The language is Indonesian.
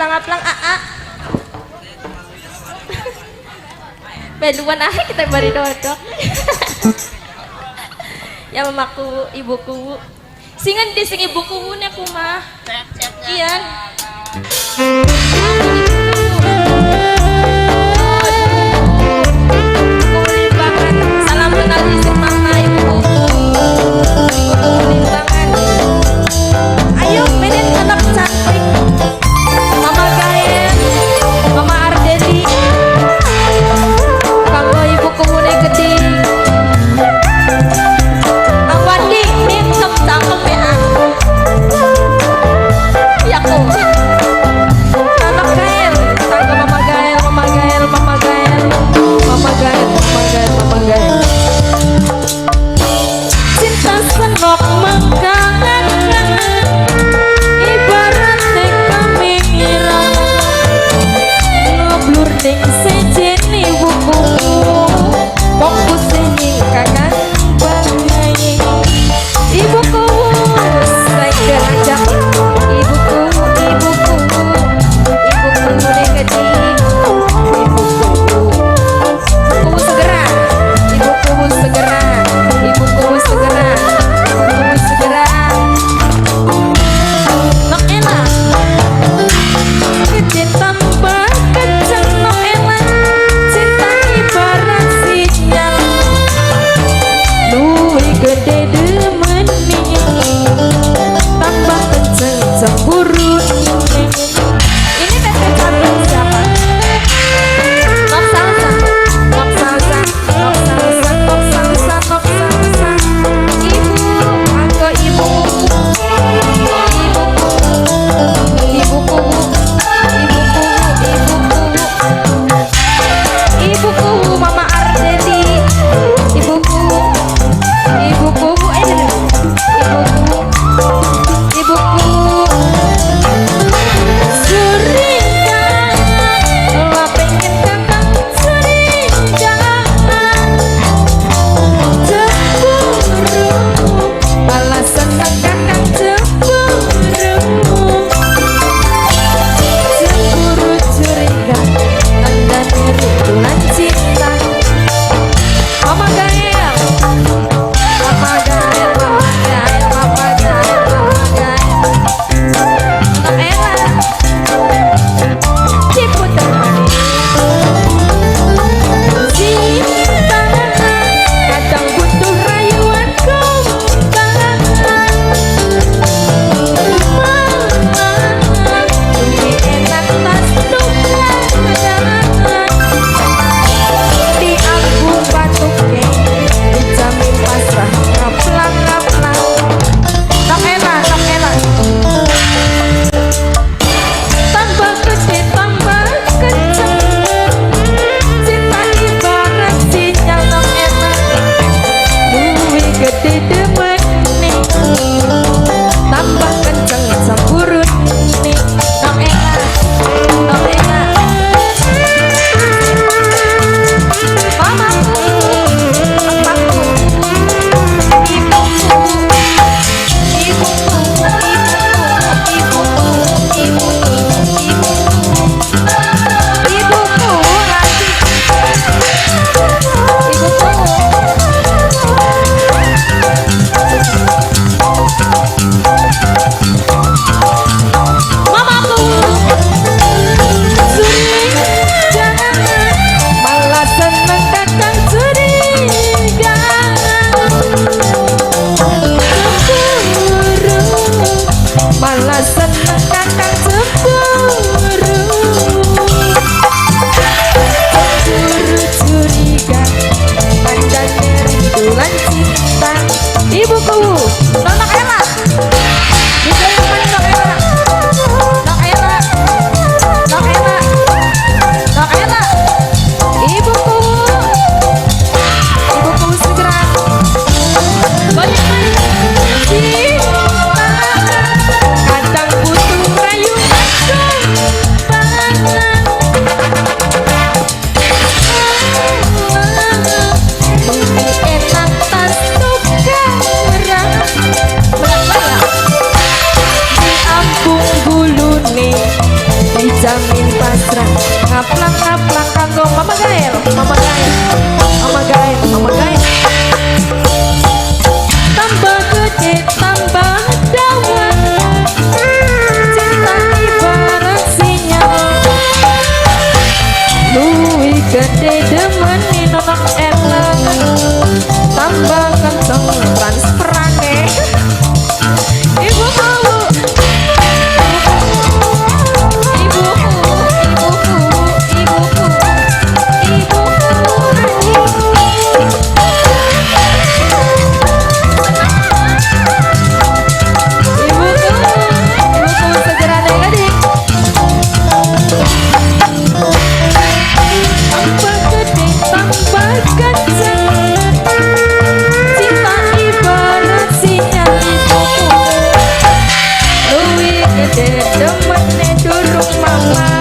aplang-aplang aa. Beluan ah kita bari dodok. Ya mamaku, ibuku. Singan di sing ibuku nya kumah. Kian. Salam kenal di mama ibu. Ayo menin anak cantik. Mama Gaen, Mama Ardeli. Kanggo ibu kumune gede. Awandi hitam cakep ya. Ya kok. mesra ngaplang-ngaplang kanggo Mama Gael, Mama Gael, Mama Gael, Mama Gael. Tambah gede, tambah dawet, cinta ibarat sinyal. Luwih gede demenin nonok elang, tambah kenceng transferane. Ibu mau, Mama